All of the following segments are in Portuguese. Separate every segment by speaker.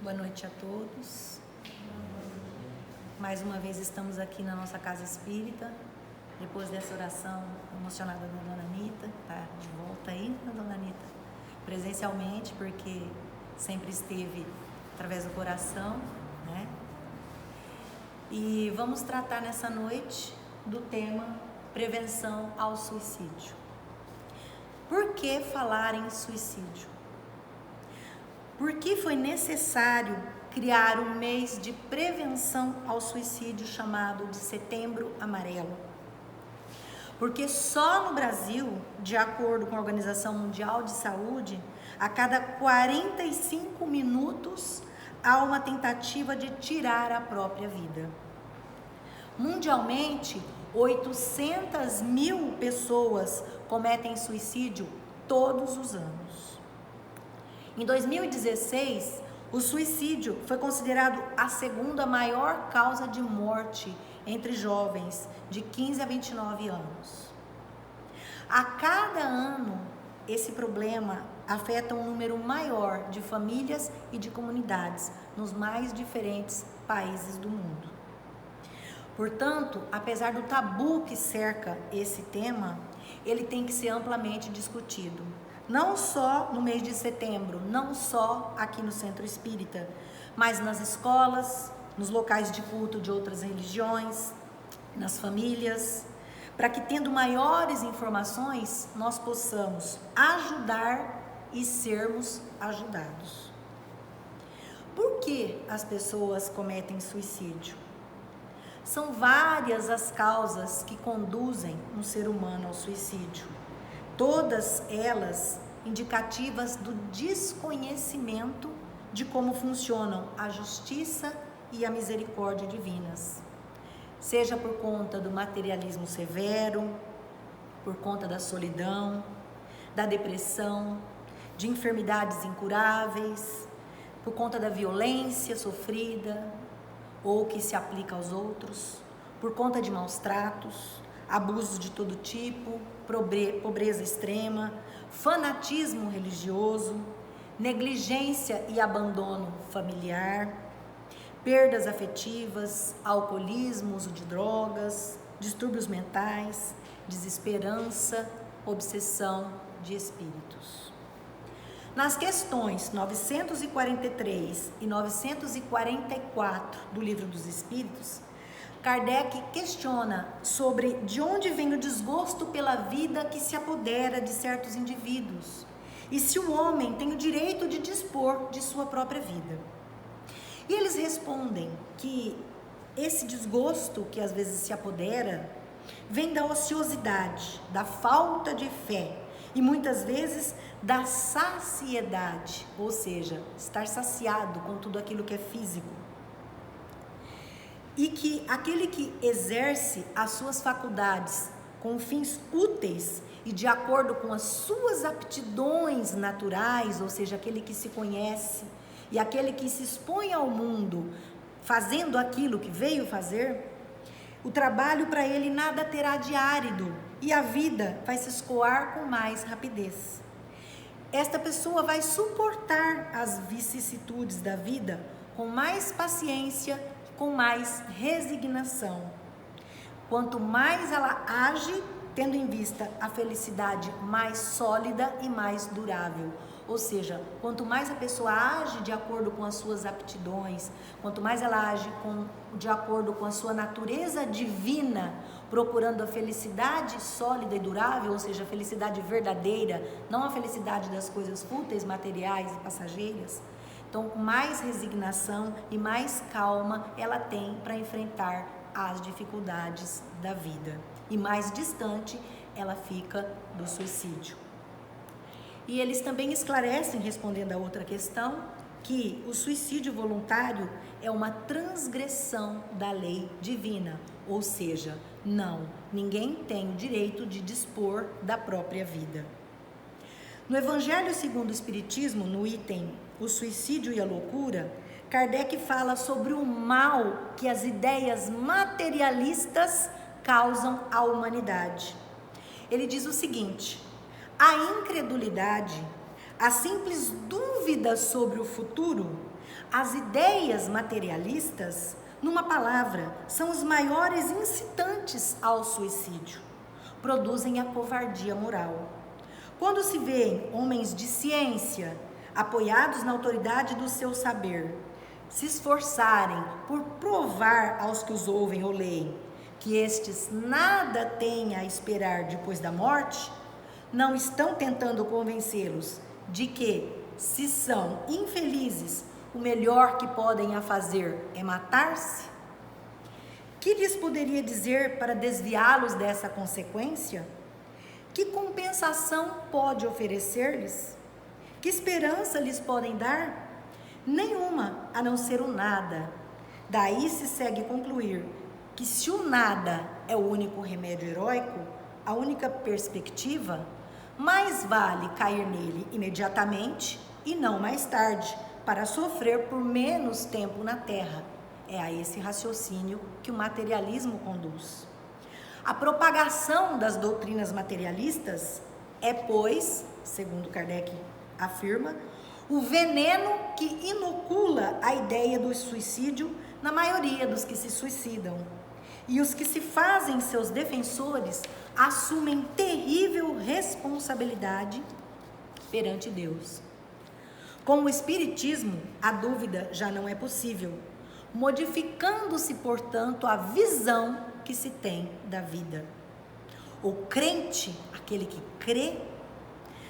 Speaker 1: Boa noite a todos. Mais uma vez estamos aqui na nossa casa espírita, depois dessa oração emocionada da Dona Anita. Tá de volta aí, a Dona Anita, presencialmente, porque sempre esteve através do coração, né? E vamos tratar nessa noite do tema prevenção ao suicídio. Por que falar em suicídio? Por que foi necessário criar um mês de prevenção ao suicídio chamado de Setembro Amarelo? Porque só no Brasil, de acordo com a Organização Mundial de Saúde, a cada 45 minutos há uma tentativa de tirar a própria vida. Mundialmente, 800 mil pessoas cometem suicídio todos os anos. Em 2016, o suicídio foi considerado a segunda maior causa de morte entre jovens de 15 a 29 anos. A cada ano, esse problema afeta um número maior de famílias e de comunidades nos mais diferentes países do mundo. Portanto, apesar do tabu que cerca esse tema, ele tem que ser amplamente discutido. Não só no mês de setembro, não só aqui no Centro Espírita, mas nas escolas, nos locais de culto de outras religiões, nas famílias, para que, tendo maiores informações, nós possamos ajudar e sermos ajudados. Por que as pessoas cometem suicídio? São várias as causas que conduzem um ser humano ao suicídio. Todas elas indicativas do desconhecimento de como funcionam a justiça e a misericórdia divinas. Seja por conta do materialismo severo, por conta da solidão, da depressão, de enfermidades incuráveis, por conta da violência sofrida ou que se aplica aos outros, por conta de maus tratos, abusos de todo tipo, pobreza extrema, fanatismo religioso, negligência e abandono familiar, perdas afetivas, alcoolismo, uso de drogas, distúrbios mentais, desesperança, obsessão de espíritos. Nas questões 943 e 944 do Livro dos Espíritos, Kardec questiona sobre de onde vem o desgosto pela vida que se apodera de certos indivíduos e se o homem tem o direito de dispor de sua própria vida. E eles respondem que esse desgosto que às vezes se apodera vem da ociosidade, da falta de fé e muitas vezes da saciedade, ou seja, estar saciado com tudo aquilo que é físico. E que aquele que exerce as suas faculdades com fins úteis e de acordo com as suas aptidões naturais, ou seja, aquele que se conhece e aquele que se expõe ao mundo fazendo aquilo que veio fazer, o trabalho para ele nada terá de árido e a vida vai se escoar com mais rapidez. Esta pessoa vai suportar as vicissitudes da vida com mais paciência, com mais resignação. Quanto mais ela age, tendo em vista a felicidade mais sólida e mais durável. Ou seja, quanto mais a pessoa age de acordo com as suas aptidões, quanto mais ela age de acordo com a sua natureza divina, procurando a felicidade sólida e durável, ou seja, a felicidade verdadeira, não a felicidade das coisas fúteis, materiais e passageiras. Então, mais resignação e mais calma ela tem para enfrentar as dificuldades da vida. E mais distante ela fica do suicídio. E eles também esclarecem, respondendo a outra questão, que o suicídio voluntário é uma transgressão da lei divina. Ou seja, ninguém tem o direito de dispor da própria vida. No Evangelho segundo o Espiritismo, no item O Suicídio e a Loucura, Kardec fala sobre o mal que as ideias materialistas causam à humanidade. Ele diz o seguinte: a incredulidade, a simples dúvida sobre o futuro, as ideias materialistas, numa palavra, são os maiores incitantes ao suicídio. Produzem a covardia moral. Quando se vê homens de ciência, apoiados na autoridade do seu saber, se esforçarem por provar aos que os ouvem ou leem que estes nada têm a esperar depois da morte, não estão tentando convencê-los de que, se são infelizes, o melhor que podem a fazer é matar-se? Que lhes poderia dizer para desviá-los dessa consequência? Que compensação pode oferecer-lhes? Que esperança lhes podem dar? Nenhuma, a não ser o nada. Daí se segue concluir que se o nada é o único remédio heróico, a única perspectiva, mais vale cair nele imediatamente e não mais tarde, para sofrer por menos tempo na terra. É a esse raciocínio que o materialismo conduz. A propagação das doutrinas materialistas é, pois, segundo Kardec afirma, o veneno que inocula a ideia do suicídio na maioria dos que se suicidam. E os que se fazem seus defensores assumem terrível responsabilidade perante Deus. Com o Espiritismo, a dúvida já não é possível, modificando-se, portanto, a visão que se tem da vida. O crente, aquele que crê,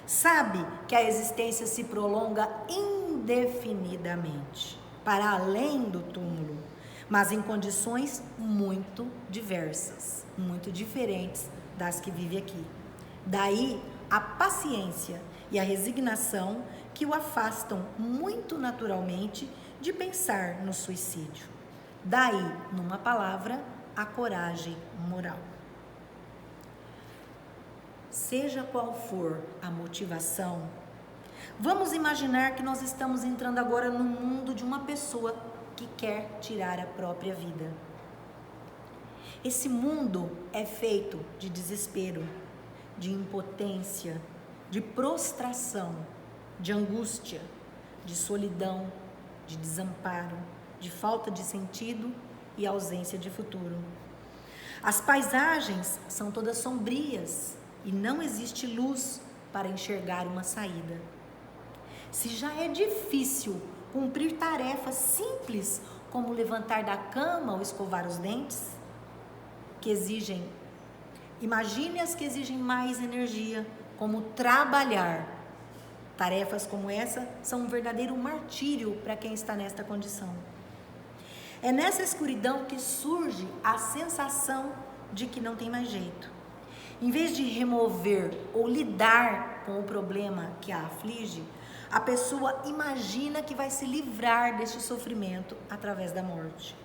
Speaker 1: sabe que a existência se prolonga indefinidamente, para além do túmulo, mas em condições muito diversas, muito diferentes das que vive aqui. Daí a paciência e a resignação que o afastam muito naturalmente de pensar no suicídio. Daí, numa palavra, a coragem moral. Seja qual for a motivação, vamos imaginar que nós estamos entrando agora no mundo de uma pessoa que quer tirar a própria vida. Esse mundo é feito de desespero, de impotência, de prostração, de angústia, de solidão, de desamparo, de falta de sentido e ausência de futuro. As paisagens são todas sombrias e não existe luz para enxergar uma saída. Se já é difícil cumprir tarefas simples como levantar da cama ou escovar os dentes, imagine as que exigem mais energia, como trabalhar. Tarefas como essa são um verdadeiro martírio para quem está nesta condição. É nessa escuridão que surge a sensação de que não tem mais jeito. Em vez de remover ou lidar com o problema que a aflige, a pessoa imagina que vai se livrar deste sofrimento através da morte.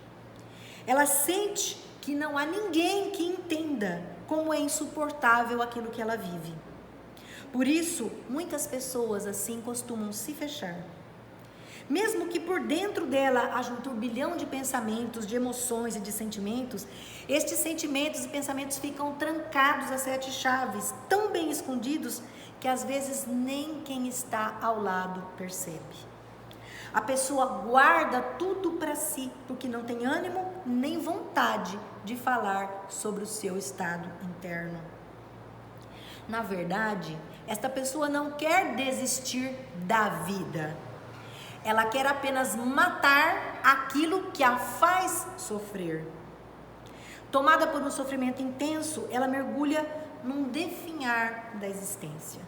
Speaker 1: Ela sente que não há ninguém que entenda como é insuportável aquilo que ela vive. Por isso, muitas pessoas assim costumam se fechar. Mesmo que por dentro dela haja um turbilhão de pensamentos, de emoções e de sentimentos, estes sentimentos e pensamentos ficam trancados a 7 chaves, tão bem escondidos que às vezes nem quem está ao lado percebe. A pessoa guarda tudo para si, porque não tem ânimo nem vontade de falar sobre o seu estado interno. Na verdade, esta pessoa não quer desistir da vida. Ela quer apenas matar aquilo que a faz sofrer. Tomada por um sofrimento intenso, ela mergulha num definhar da existência.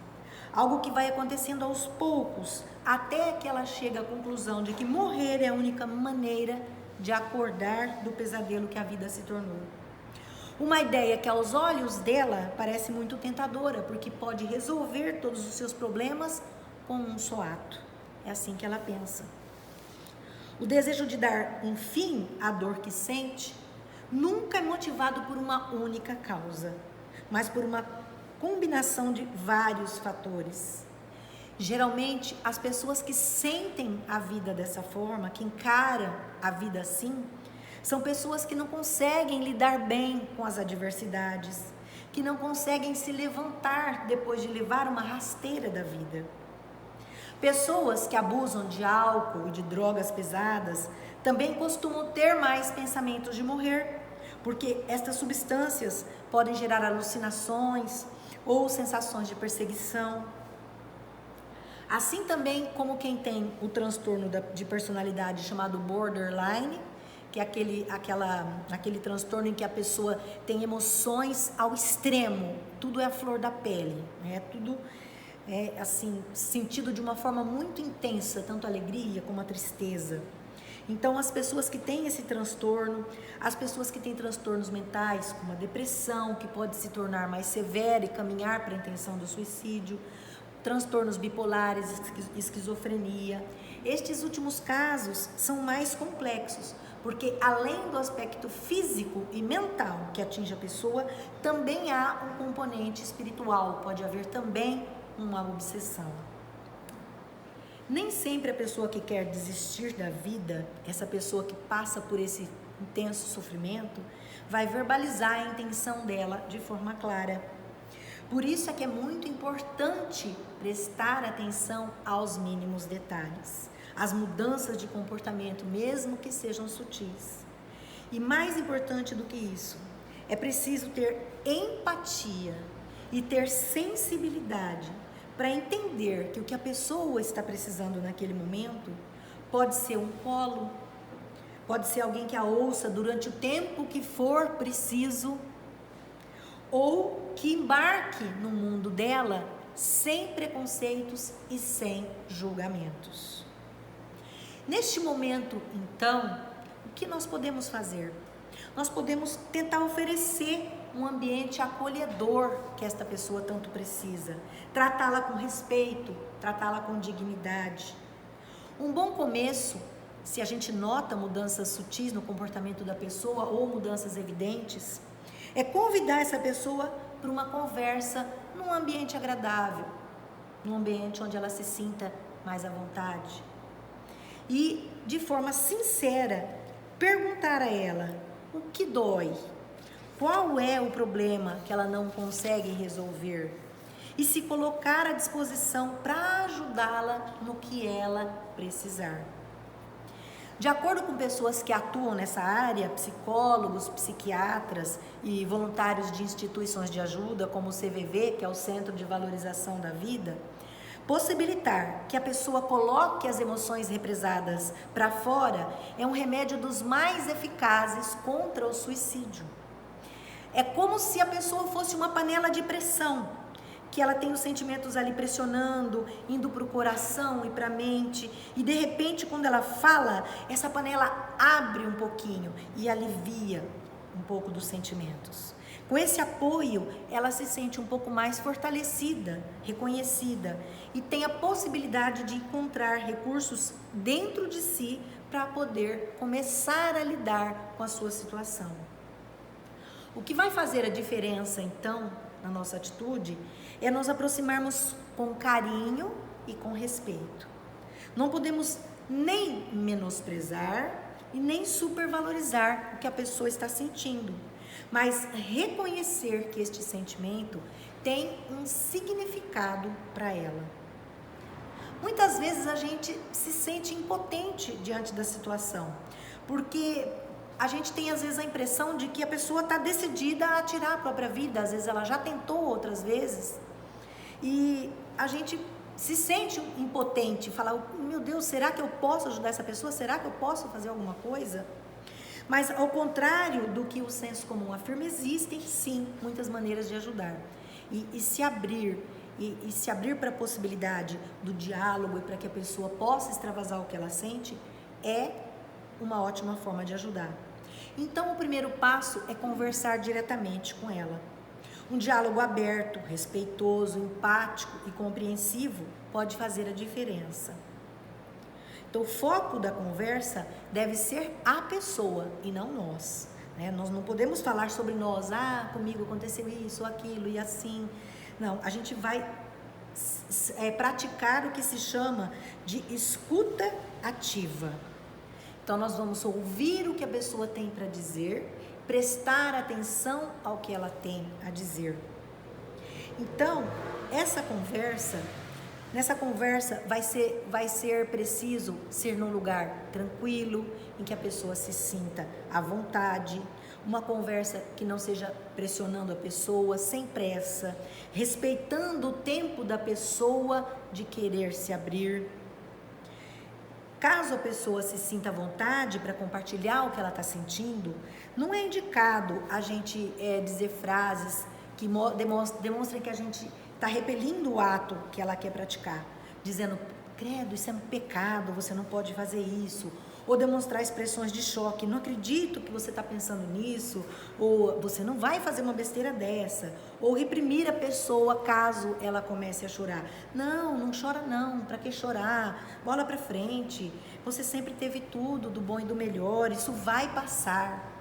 Speaker 1: Algo que vai acontecendo aos poucos, até que ela chega à conclusão de que morrer é a única maneira de acordar do pesadelo que a vida se tornou. Uma ideia que aos olhos dela parece muito tentadora, porque pode resolver todos os seus problemas com um só ato. É assim que ela pensa. O desejo de dar um fim à dor que sente nunca é motivado por uma única causa, mas por uma combinação de vários fatores. Geralmente, as pessoas que sentem a vida dessa forma, que encaram a vida assim, são pessoas que não conseguem lidar bem com as adversidades, que não conseguem se levantar depois de levar uma rasteira da vida. Pessoas que abusam de álcool e de drogas pesadas também costumam ter mais pensamentos de morrer, porque estas substâncias podem gerar alucinações ou sensações de perseguição. Assim também como quem tem o transtorno de personalidade chamado borderline, que é aquele transtorno em que a pessoa tem emoções ao extremo, tudo é a flor da pele, né? Tudo é assim, sentido de uma forma muito intensa, tanto a alegria como a tristeza. Então, as pessoas que têm esse transtorno, as pessoas que têm transtornos mentais, como a depressão, que pode se tornar mais severa e caminhar para a intenção do suicídio, transtornos bipolares, esquizofrenia. Estes últimos casos são mais complexos, porque além do aspecto físico e mental que atinge a pessoa, também há um componente espiritual, pode haver também uma obsessão. Nem sempre a pessoa que quer desistir da vida, essa pessoa que passa por esse intenso sofrimento, vai verbalizar a intenção dela de forma clara. Por isso é que é muito importante prestar atenção aos mínimos detalhes, às mudanças de comportamento, mesmo que sejam sutis. E mais importante do que isso, é preciso ter empatia e ter sensibilidade para entender que o que a pessoa está precisando naquele momento pode ser um colo, pode ser alguém que a ouça durante o tempo que for preciso, ou que embarque no mundo dela sem preconceitos e sem julgamentos. Neste momento, então, o que nós podemos fazer? Nós podemos tentar oferecer um ambiente acolhedor que esta pessoa tanto precisa, tratá-la com respeito, tratá-la com dignidade. Um bom começo, se a gente nota mudanças sutis no comportamento da pessoa ou mudanças evidentes, é convidar essa pessoa para uma conversa num ambiente agradável, num ambiente onde ela se sinta mais à vontade. E, de forma sincera, perguntar a ela o que dói, qual é o problema que ela não consegue resolver e se colocar à disposição para ajudá-la no que ela precisar. De acordo com pessoas que atuam nessa área, psicólogos, psiquiatras e voluntários de instituições de ajuda, como o CVV, que é o Centro de Valorização da Vida, possibilitar que a pessoa coloque as emoções represadas para fora é um remédio dos mais eficazes contra o suicídio. É como se a pessoa fosse uma panela de pressão, que ela tem os sentimentos ali pressionando, indo para o coração e para a mente, e de repente quando ela fala, essa panela abre um pouquinho e alivia um pouco dos sentimentos. Com esse apoio, ela se sente um pouco mais fortalecida, reconhecida e tem a possibilidade de encontrar recursos dentro de si para poder começar a lidar com a sua situação. O que vai fazer a diferença, então, na nossa atitude, é nos aproximarmos com carinho e com respeito. Não podemos nem menosprezar e nem supervalorizar o que a pessoa está sentindo, mas reconhecer que este sentimento tem um significado para ela. Muitas vezes a gente se sente impotente diante da situação, porque a gente tem às vezes a impressão de que a pessoa está decidida a tirar a própria vida, às vezes ela já tentou outras vezes, e a gente se sente impotente, fala, meu Deus, será que eu posso ajudar essa pessoa? Será que eu posso fazer alguma coisa? Mas ao contrário do que o senso comum afirma, existem sim muitas maneiras de ajudar. E se abrir, e se abrir para a possibilidade do diálogo e para que a pessoa possa extravasar o que ela sente, é uma ótima forma de ajudar. Então o primeiro passo é conversar diretamente com ela. Um diálogo aberto, respeitoso, empático e compreensivo pode fazer a diferença. Então o foco da conversa deve ser a pessoa e não nós, né? Nós não podemos falar sobre nós, comigo aconteceu isso, aquilo e assim. Não, a gente vai praticar o que se chama de escuta ativa. Então nós vamos ouvir o que a pessoa tem para dizer, prestar atenção ao que ela tem a dizer. Então, essa conversa Nessa conversa vai ser preciso ser num lugar tranquilo, em que a pessoa se sinta à vontade, uma conversa que não seja pressionando a pessoa, sem pressa, respeitando o tempo da pessoa de querer se abrir. Caso a pessoa se sinta à vontade para compartilhar o que ela está sentindo, não é indicado a gente dizer frases que demonstrem que a gente está repelindo o ato que ela quer praticar, dizendo, credo, isso é um pecado, você não pode fazer isso, ou demonstrar expressões de choque, não acredito que você está pensando nisso, ou você não vai fazer uma besteira dessa, ou reprimir a pessoa caso ela comece a chorar. Não chora não, para que chorar? Bola para frente, você sempre teve tudo do bom e do melhor, isso vai passar.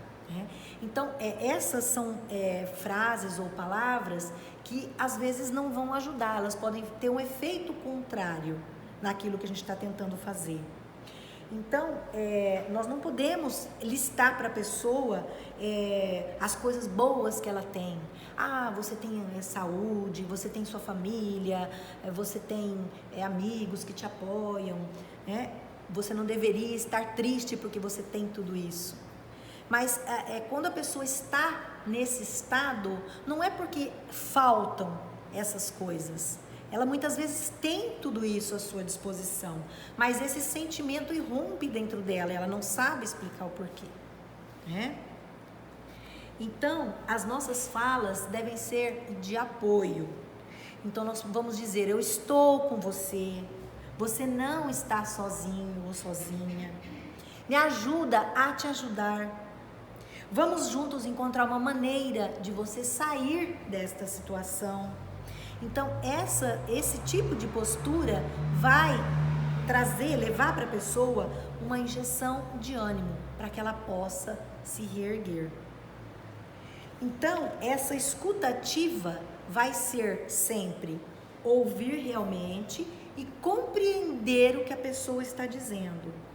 Speaker 1: Então, essas são frases ou palavras que às vezes não vão ajudar, elas podem ter um efeito contrário naquilo que a gente está tentando fazer. Então, nós não podemos listar para a pessoa as coisas boas que ela tem. Você tem saúde, você tem sua família, você tem amigos que te apoiam, você não deveria estar triste porque você tem tudo isso. Mas quando a pessoa está nesse estado, não é porque faltam essas coisas. Ela muitas vezes tem tudo isso à sua disposição, mas esse sentimento irrompe dentro dela, ela não sabe explicar o porquê. Então, as nossas falas devem ser de apoio. Então, nós vamos dizer, eu estou com você, você não está sozinho ou sozinha, me ajuda a te ajudar. Vamos juntos encontrar uma maneira de você sair desta situação. Então, esse tipo de postura vai levar para a pessoa uma injeção de ânimo, para que ela possa se reerguer. Então, essa escuta ativa vai ser sempre ouvir realmente e compreender o que a pessoa está dizendo.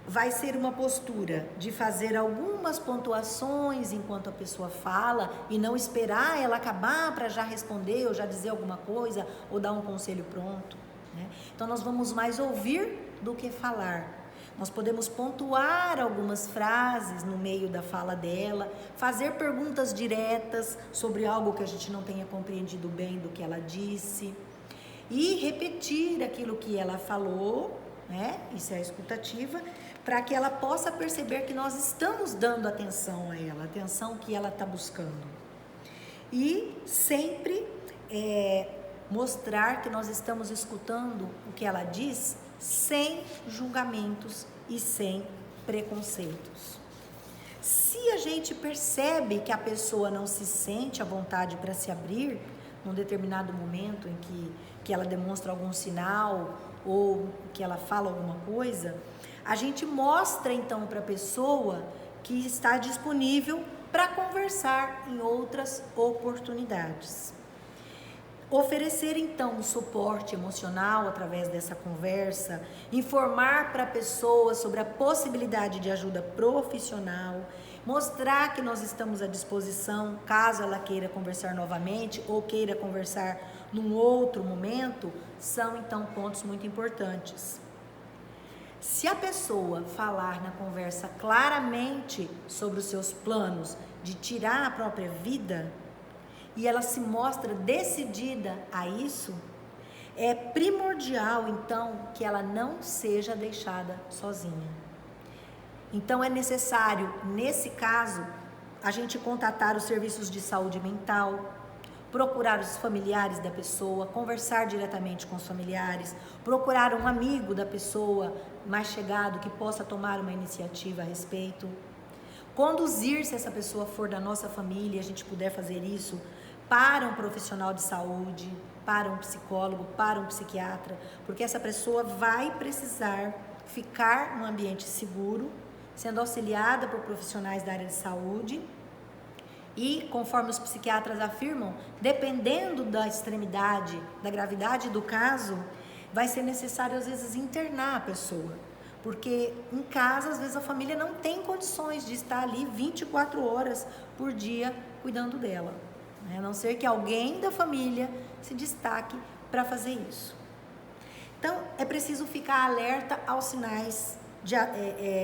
Speaker 1: Vai ser uma postura de fazer algumas pontuações enquanto a pessoa fala e não esperar ela acabar para já responder ou já dizer alguma coisa ou dar um conselho pronto. Então, nós vamos mais ouvir do que falar. Nós podemos pontuar algumas frases no meio da fala dela, fazer perguntas diretas sobre algo que a gente não tenha compreendido bem do que ela disse e repetir aquilo que ela falou, isso é a escutativa, para que ela possa perceber que nós estamos dando atenção a ela, a atenção que ela está buscando. E sempre mostrar que nós estamos escutando o que ela diz sem julgamentos e sem preconceitos. Se a gente percebe que a pessoa não se sente à vontade para se abrir, num determinado momento em que ela demonstra algum sinal ou que ela fala alguma coisa, a gente mostra então para a pessoa que está disponível para conversar em outras oportunidades. Oferecer então suporte emocional através dessa conversa, informar para a pessoa sobre a possibilidade de ajuda profissional, mostrar que nós estamos à disposição caso ela queira conversar novamente ou queira conversar num outro momento, são então pontos muito importantes. Se a pessoa falar na conversa claramente sobre os seus planos de tirar a própria vida e ela se mostra decidida a isso, é primordial então que ela não seja deixada sozinha. Então é necessário, nesse caso, a gente contatar os serviços de saúde mental, procurar os familiares da pessoa, conversar diretamente com os familiares, procurar um amigo da pessoa mais chegado que possa tomar uma iniciativa a respeito, conduzir, se essa pessoa for da nossa família, a gente puder fazer isso, para um profissional de saúde, para um psicólogo, para um psiquiatra, porque essa pessoa vai precisar ficar num ambiente seguro, sendo auxiliada por profissionais da área de saúde. E, conforme os psiquiatras afirmam, dependendo da extremidade, da gravidade do caso, vai ser necessário, às vezes, internar a pessoa. Porque em casa, às vezes, a família não tem condições de estar ali 24 horas por dia cuidando dela. A não ser que alguém da família se destaque para fazer isso. Então, é preciso ficar alerta aos sinais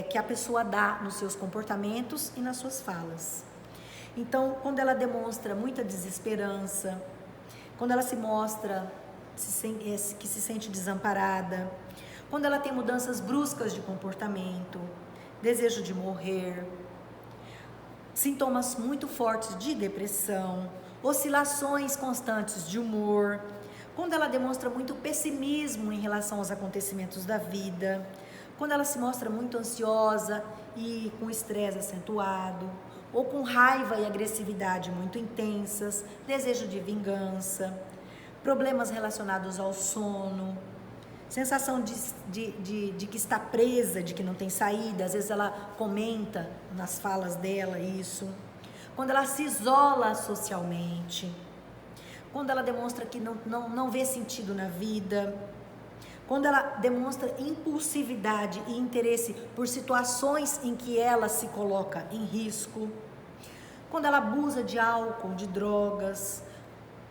Speaker 1: que a pessoa dá nos seus comportamentos e nas suas falas. Então, quando ela demonstra muita desesperança, quando ela se mostra que se sente desamparada, quando ela tem mudanças bruscas de comportamento, desejo de morrer, sintomas muito fortes de depressão, oscilações constantes de humor, quando ela demonstra muito pessimismo em relação aos acontecimentos da vida, quando ela se mostra muito ansiosa e com estresse acentuado, ou com raiva e agressividade muito intensas, desejo de vingança, problemas relacionados ao sono, sensação de que está presa, de que não tem saída. Às vezes ela comenta nas falas dela isso. Quando ela se isola socialmente, quando ela demonstra que não vê sentido na vida, quando ela demonstra impulsividade e interesse por situações em que ela se coloca em risco, quando ela abusa de álcool, de drogas,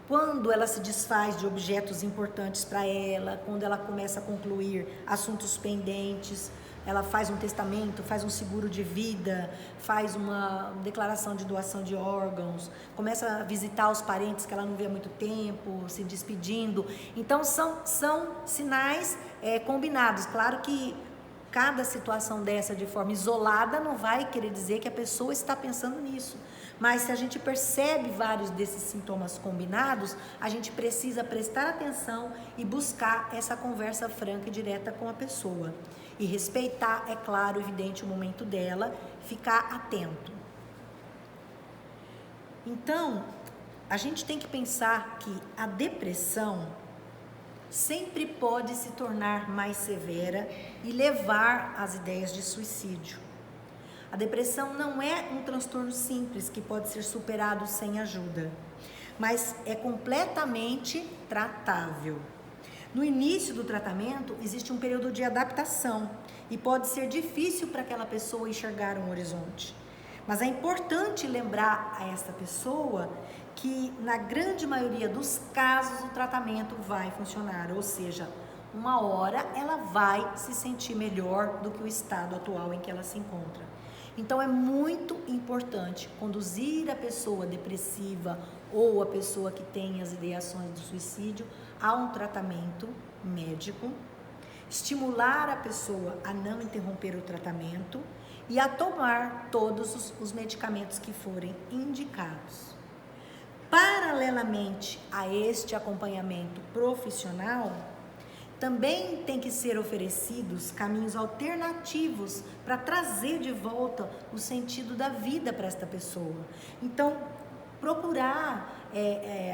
Speaker 1: quando ela se desfaz de objetos importantes para ela, quando ela começa a concluir assuntos pendentes, ela faz um testamento, faz um seguro de vida, faz uma declaração de doação de órgãos, começa a visitar os parentes que ela não vê há muito tempo, se despedindo. Então são sinais combinados. Claro que cada situação dessa de forma isolada não vai querer dizer que a pessoa está pensando nisso. Mas se a gente percebe vários desses sintomas combinados, a gente precisa prestar atenção e buscar essa conversa franca e direta com a pessoa. E respeitar, é claro, evidente, o momento dela, ficar atento. Então, a gente tem que pensar que a depressão sempre pode se tornar mais severa e levar às ideias de suicídio. A depressão não é um transtorno simples que pode ser superado sem ajuda, mas é completamente tratável. No início do tratamento, existe um período de adaptação e pode ser difícil para aquela pessoa enxergar um horizonte. Mas é importante lembrar a essa pessoa que, na grande maioria dos casos, o tratamento vai funcionar, ou seja, uma hora ela vai se sentir melhor do que o estado atual em que ela se encontra. Então é muito importante conduzir a pessoa depressiva ou a pessoa que tem as ideações do suicídio a um tratamento médico, estimular a pessoa a não interromper o tratamento e a tomar todos os medicamentos que forem indicados. Paralelamente a este acompanhamento profissional, também tem que ser oferecidos caminhos alternativos para trazer de volta o sentido da vida para esta pessoa. Então, procurar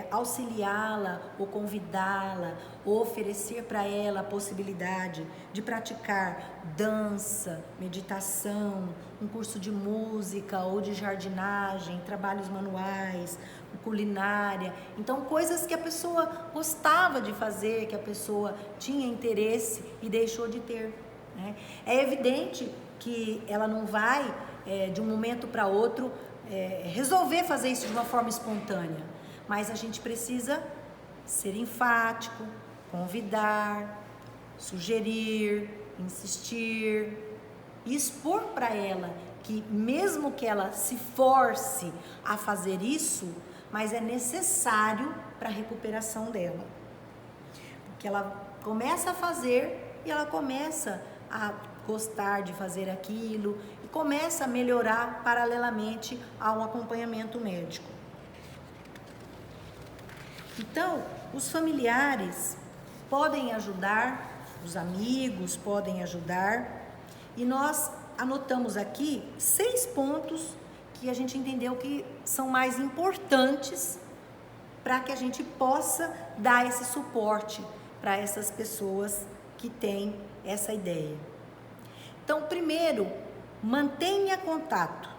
Speaker 1: auxiliá-la ou convidá-la, ou oferecer para ela a possibilidade de praticar dança, meditação, um curso de música ou de jardinagem, trabalhos manuais, culinária. Então, coisas que a pessoa gostava de fazer, que a pessoa tinha interesse e deixou de ter, né? É evidente que ela não vai, de um momento para outro, resolver fazer isso de uma forma espontânea, mas a gente precisa ser enfático, convidar, sugerir, insistir e expor para ela que mesmo que ela se force a fazer isso, mas é necessário para a recuperação dela, porque ela começa a fazer e ela começa a gostar de fazer aquilo e começa a melhorar paralelamente ao acompanhamento médico. Então, os familiares podem ajudar, os amigos podem ajudar, e nós anotamos aqui 6 pontos que a gente entendeu que são mais importantes para que a gente possa dar esse suporte para essas pessoas que têm essa ideia. Então, primeiro, mantenha contato.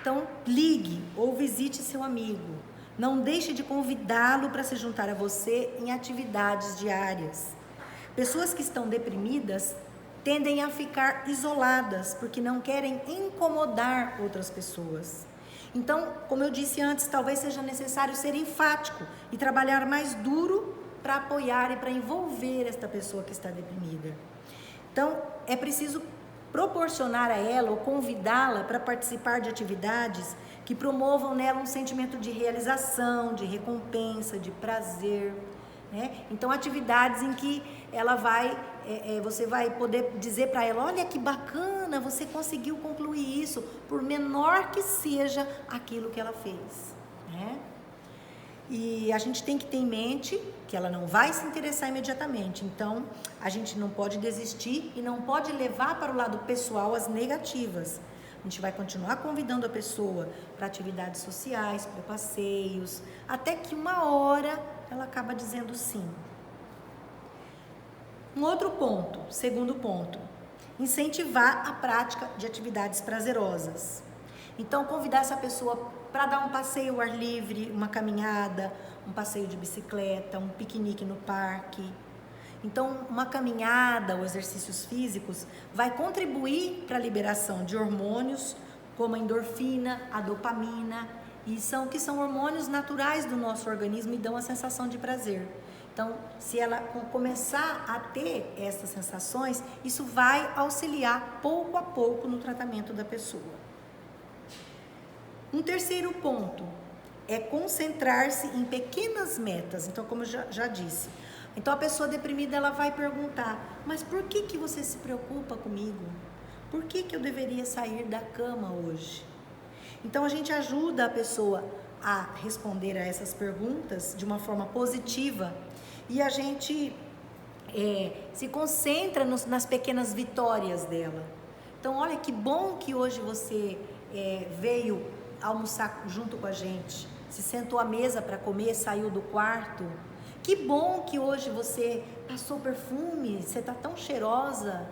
Speaker 1: Então, ligue ou visite seu amigo. Não deixe de convidá-lo para se juntar a você em atividades diárias. Pessoas que estão deprimidas tendem a ficar isoladas porque não querem incomodar outras pessoas. Então, como eu disse antes, talvez seja necessário ser enfático e trabalhar mais duro para apoiar e para envolver esta pessoa que está deprimida. Então, é preciso proporcionar a ela ou convidá-la para participar de atividades que promovam nela um sentimento de realização, de recompensa, de prazer, né? Então, atividades em que ela você vai poder dizer para ela, olha que bacana, você conseguiu concluir isso, por menor que seja aquilo que ela fez, né? E a gente tem que ter em mente que ela não vai se interessar imediatamente, então a gente não pode desistir e não pode levar para o lado pessoal as negativas. A gente vai continuar convidando a pessoa para atividades sociais, para passeios, até que uma hora ela acaba dizendo sim. Um outro ponto, segundo ponto, incentivar a prática de atividades prazerosas. Então, convidar essa pessoa para dar um passeio ao ar livre, uma caminhada, um passeio de bicicleta, um piquenique no parque. Então, uma caminhada ou exercícios físicos vai contribuir para a liberação de hormônios como a endorfina, a dopamina, que são hormônios naturais do nosso organismo e dão a sensação de prazer. Então, se ela começar a ter essas sensações, isso vai auxiliar pouco a pouco no tratamento da pessoa. Um terceiro ponto é concentrar-se em pequenas metas. Então, como eu já disse, então a pessoa deprimida ela vai perguntar, mas por que você se preocupa comigo? Por que eu deveria sair da cama hoje? Então a gente ajuda a pessoa a responder a essas perguntas de uma forma positiva e a gente se concentra nas pequenas vitórias dela. Então, olha que bom que hoje você veio almoçar junto com a gente, se sentou à mesa para comer, saiu do quarto. Que bom que hoje você passou perfume, você está tão cheirosa.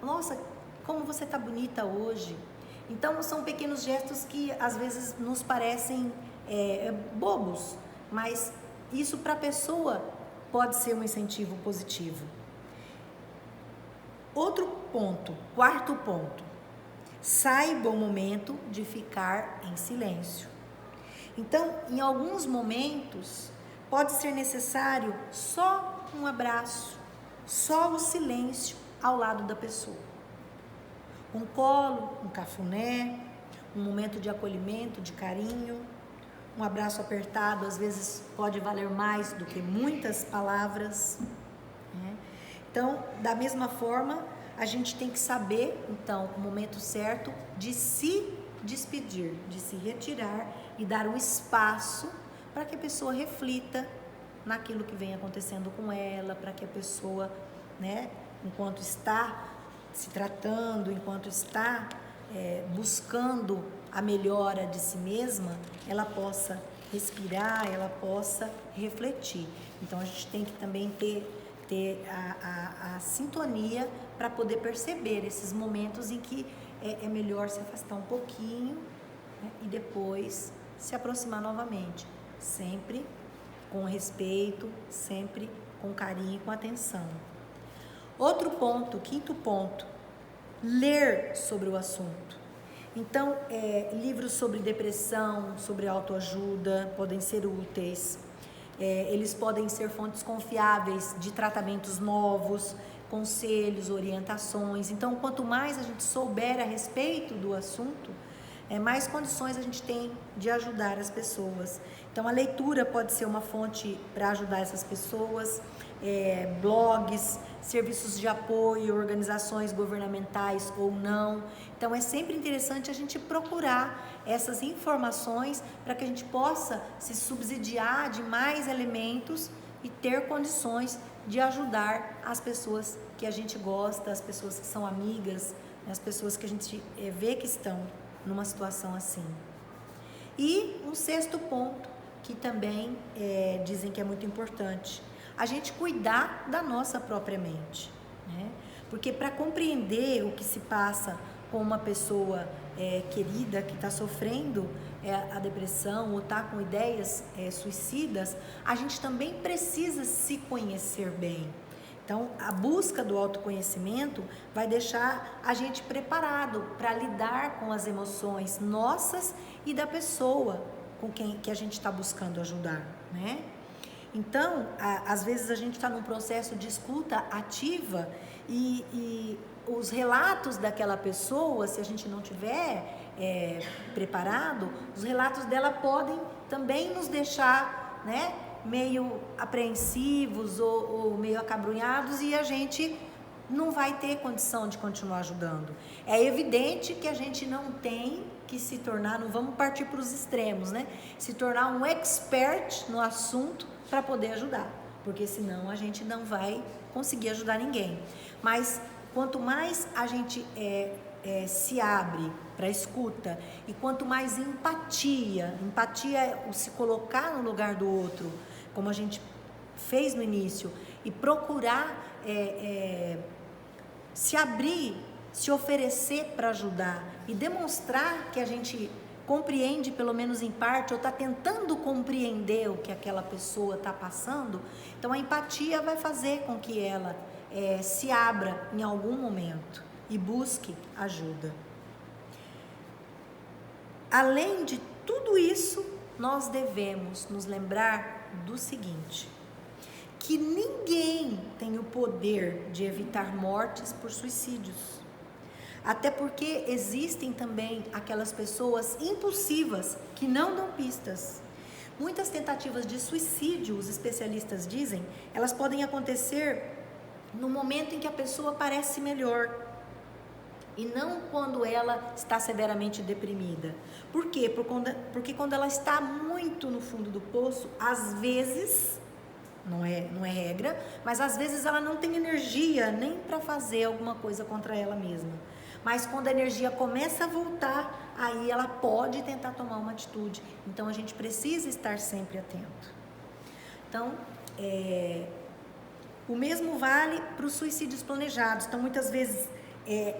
Speaker 1: Nossa, como você está bonita hoje. Então, são pequenos gestos que às vezes nos parecem bobos, mas isso para a pessoa pode ser um incentivo positivo. Outro ponto, quarto ponto, saiba o momento de ficar em silêncio. Então, em alguns momentos, pode ser necessário só um abraço, só o silêncio ao lado da pessoa. Um colo, um cafuné, um momento de acolhimento, de carinho, um abraço apertado, às vezes pode valer mais do que muitas palavras, né? Então, da mesma forma, a gente tem que saber, então, o momento certo de se despedir, de se retirar e dar um espaço para que a pessoa reflita naquilo que vem acontecendo com ela, para que a pessoa, né, enquanto está se tratando, enquanto está buscando a melhora de si mesma, ela possa respirar, ela possa refletir. Então a gente tem que também ter a sintonia para poder perceber esses momentos em que é melhor se afastar um pouquinho, né, e depois se aproximar novamente, sempre com respeito, sempre com carinho e com atenção. Outro ponto, quinto ponto, ler sobre o assunto. Então, livros sobre depressão, sobre autoajuda podem ser úteis. Eles podem ser fontes confiáveis de tratamentos novos, conselhos, orientações. Então, quanto mais a gente souber a respeito do assunto, mais condições a gente tem de ajudar as pessoas. Então, a leitura pode ser uma fonte para ajudar essas pessoas, blogs, serviços de apoio, organizações governamentais ou não. Então, é sempre interessante a gente procurar essas informações para que a gente possa se subsidiar de mais elementos e ter condições de ajudar as pessoas que a gente gosta, as pessoas que são amigas, as pessoas que a gente vê que estão numa situação assim. E um sexto ponto, que também dizem que é muito importante, a gente cuidar da nossa própria mente, né? Porque para compreender o que se passa com uma pessoa querida que está sofrendo a depressão ou está com ideias suicidas, a gente também precisa se conhecer bem. Então, a busca do autoconhecimento vai deixar a gente preparado para lidar com as emoções nossas e da pessoa com quem que a gente está buscando ajudar, né? Então, às vezes a gente está num processo de escuta ativa e os relatos daquela pessoa, se a gente não tiver preparado, os relatos dela podem também nos deixar, né, meio apreensivos ou meio acabrunhados, e a gente não vai ter condição de continuar ajudando. É evidente que a gente não tem que se tornar, não vamos partir para os extremos, né? Se tornar um expert no assunto para poder ajudar, porque senão a gente não vai conseguir ajudar ninguém. Mas quanto mais a gente se abre para escuta, e quanto mais empatia é o se colocar no lugar do outro, como a gente fez no início, e procurar se abrir, se oferecer para ajudar e demonstrar que a gente compreende, pelo menos em parte, ou está tentando compreender o que aquela pessoa está passando. Então a empatia vai fazer com que ela se abra em algum momento e busque ajuda. Além de tudo isso, nós devemos nos lembrar do seguinte: que ninguém tem o poder de evitar mortes por suicídios. Até porque existem também aquelas pessoas impulsivas que não dão pistas. Muitas tentativas de suicídio, os especialistas dizem, elas podem acontecer no momento em que a pessoa parece melhor, e não quando ela está severamente deprimida. Por quê? Porque quando ela está muito no fundo do poço, às vezes, não é regra, mas às vezes ela não tem energia nem para fazer alguma coisa contra ela mesma. Mas quando a energia começa a voltar, aí ela pode tentar tomar uma atitude. Então a gente precisa estar sempre atento. Então, o mesmo vale para os suicídios planejados. Então muitas vezes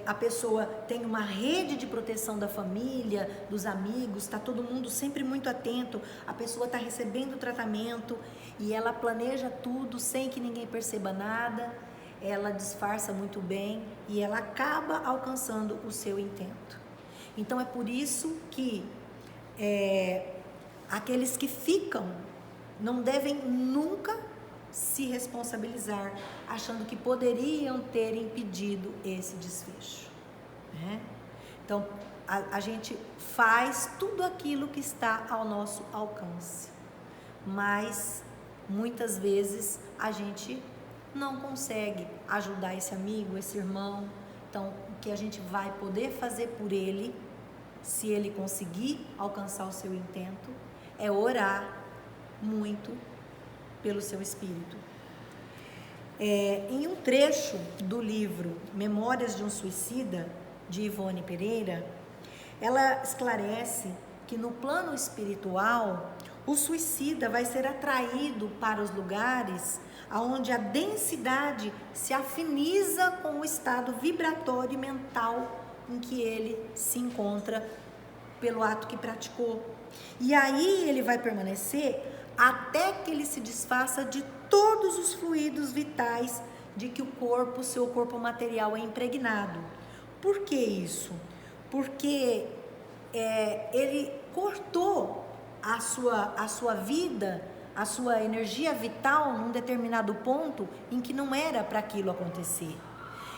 Speaker 1: a pessoa tem uma rede de proteção da família, dos amigos, está todo mundo sempre muito atento, a pessoa está recebendo tratamento e ela planeja tudo sem que ninguém perceba nada, ela disfarça muito bem e ela acaba alcançando o seu intento. Então é por isso que aqueles que ficam não devem nunca se responsabilizar, achando que poderiam ter impedido esse desfecho, né? Então, a gente faz tudo aquilo que está ao nosso alcance, mas muitas vezes a gente não consegue ajudar esse amigo, esse irmão. Então, o que a gente vai poder fazer por ele, se ele conseguir alcançar o seu intento, é orar muito pelo seu espírito. Em um trecho do livro Memórias de um Suicida, de Ivone Pereira, ela esclarece que no plano espiritual, o suicida vai ser atraído para os lugares onde a densidade se afiniza com o estado vibratório e mental em que ele se encontra pelo ato que praticou. E aí ele vai permanecer até que ele se desfaça de todos os fluidos vitais de que o seu corpo material é impregnado. Por que isso? Porque ele cortou a sua vida, a sua energia vital num determinado ponto em que não era para aquilo acontecer.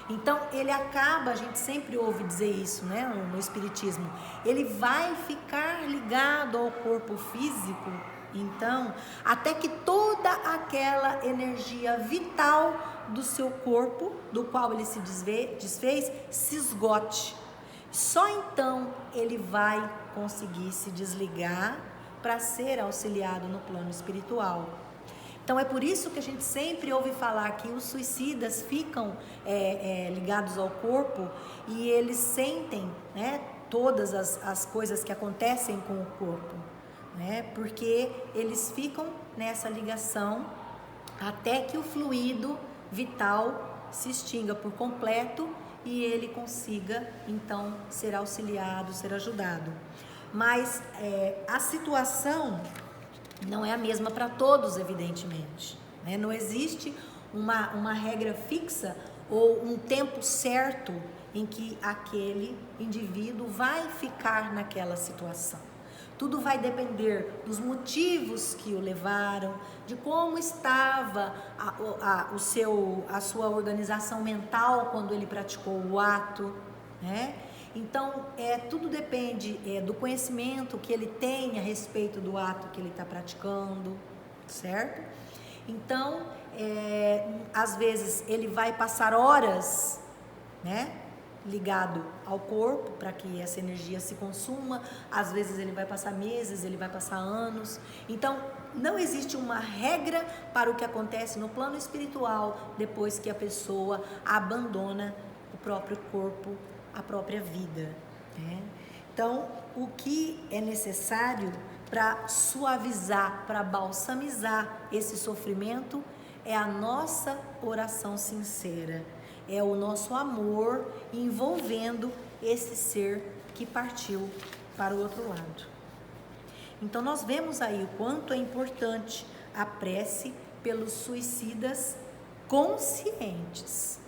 Speaker 1: Então ele acaba, a gente sempre ouve dizer isso, né, no espiritismo, ele vai ficar ligado ao corpo físico, então, até que toda aquela energia vital do seu corpo, do qual ele se desfez, se esgote. Só então ele vai conseguir se desligar para ser auxiliado no plano espiritual. Então é por isso que a gente sempre ouve falar que os suicidas ficam ligados ao corpo e eles sentem, né, todas as coisas que acontecem com o corpo, né, porque eles ficam nessa ligação até que o fluido vital se extinga por completo e ele consiga então ser auxiliado, ser ajudado. Mas a situação não é a mesma para todos, evidentemente, né? Não existe uma regra fixa ou um tempo certo em que aquele indivíduo vai ficar naquela situação. tudo vai depender dos motivos que o levaram, de como estava a sua organização mental quando ele praticou o ato, né? Então, tudo depende do conhecimento que ele tem a respeito do ato que ele está praticando, certo? Então, às vezes ele vai passar horas, né, ligado ao corpo para que essa energia se consuma. Às vezes ele vai passar meses, ele vai passar anos. Então, não existe uma regra para o que acontece no plano espiritual depois que a pessoa abandona o próprio corpo, a própria vida, né? Então, o que é necessário para suavizar, para balsamizar esse sofrimento é a nossa oração sincera, é o nosso amor envolvendo esse ser que partiu para o outro lado. Então nós vemos aí o quanto é importante a prece pelos suicidas conscientes,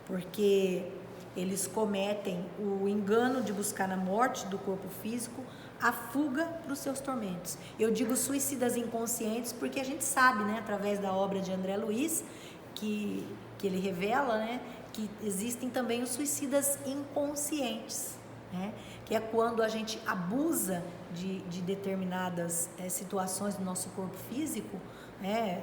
Speaker 1: porque eles cometem o engano de buscar na morte do corpo físico a fuga para os seus tormentos. Eu digo suicidas inconscientes porque a gente sabe, né, através da obra de André Luiz, que ele revela, né, que existem também os suicidas inconscientes, né, que é quando a gente abusa de determinadas situações do nosso corpo físico, né,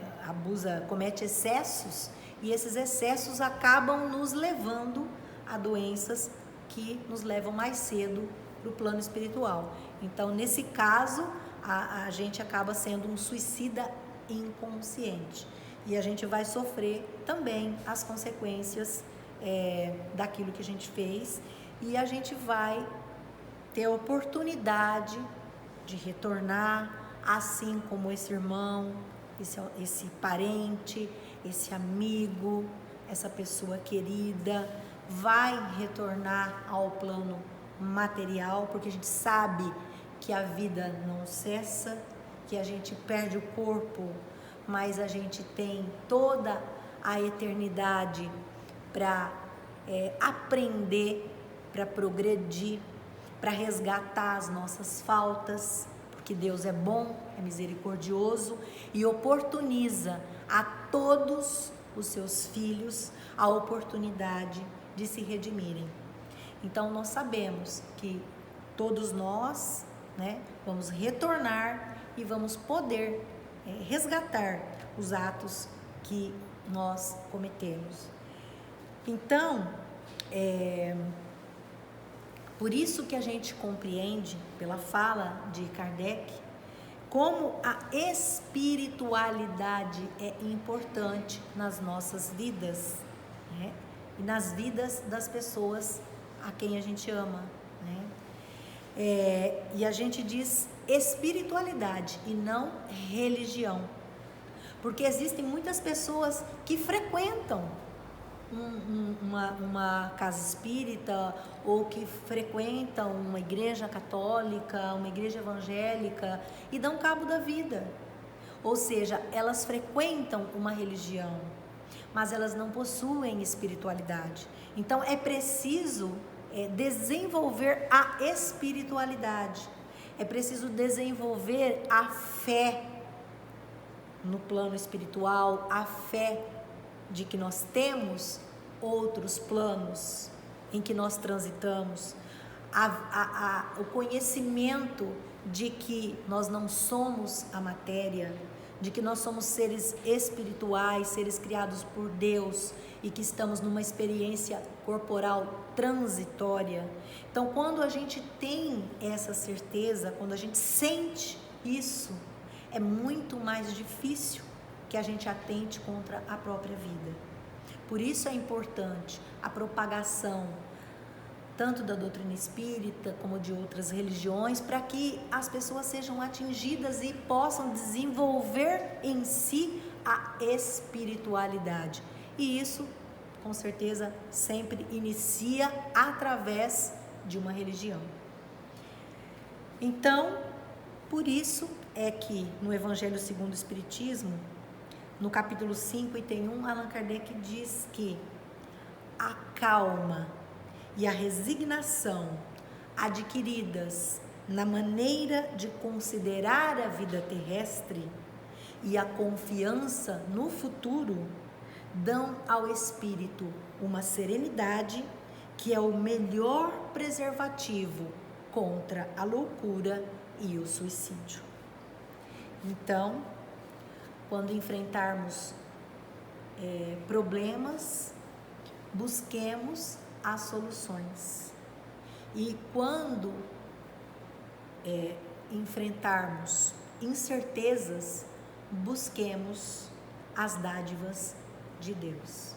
Speaker 1: comete excessos, e esses excessos acabam nos levando a doenças que nos levam mais cedo para o plano espiritual. Então, nesse caso, a gente acaba sendo um suicida inconsciente. E a gente vai sofrer também as consequências daquilo que a gente fez. E a gente vai ter a oportunidade de retornar, assim como esse irmão, esse parente, esse amigo, essa pessoa querida, vai retornar ao plano material, porque a gente sabe que a vida não cessa, que a gente perde o corpo, mas a gente tem toda a eternidade para aprender, para progredir, para resgatar as nossas faltas, porque Deus é bom, é misericordioso e oportuniza a todos os seus filhos a oportunidade de se redimirem. Então nós sabemos que todos nós, né, vamos retornar e vamos poder resgatar os atos que nós cometemos. Então, por isso que a gente compreende pela fala de Kardec como a espiritualidade é importante nas nossas vidas, né? E nas vidas das pessoas a quem a gente ama, né? E a gente diz espiritualidade e não religião, porque existem muitas pessoas que frequentam uma casa espírita ou que frequentam uma igreja católica, uma igreja evangélica e dão cabo da vida, ou seja, elas frequentam uma religião, mas elas não possuem espiritualidade. Então é preciso desenvolver a espiritualidade, é preciso desenvolver a fé no plano espiritual, a fé de que nós temos outros planos em que nós transitamos, o conhecimento de que nós não somos a matéria, de que nós somos seres espirituais, seres criados por Deus e que estamos numa experiência corporal transitória. Então, quando a gente tem essa certeza, quando a gente sente isso, é muito mais difícil que a gente atente contra a própria vida. Por isso é importante a propagação tanto da doutrina espírita como de outras religiões, para que as pessoas sejam atingidas e possam desenvolver em si a espiritualidade. E isso, com certeza, sempre inicia através de uma religião. Então, por isso é que no Evangelho segundo o Espiritismo, no capítulo 5, item 1, Allan Kardec diz que a calma e a resignação adquiridas na maneira de considerar a vida terrestre e a confiança no futuro, dão ao espírito uma serenidade que é o melhor preservativo contra a loucura e o suicídio. Então, quando enfrentarmos problemas, busquemos as soluções. E quando enfrentarmos incertezas, busquemos as dádivas de Deus.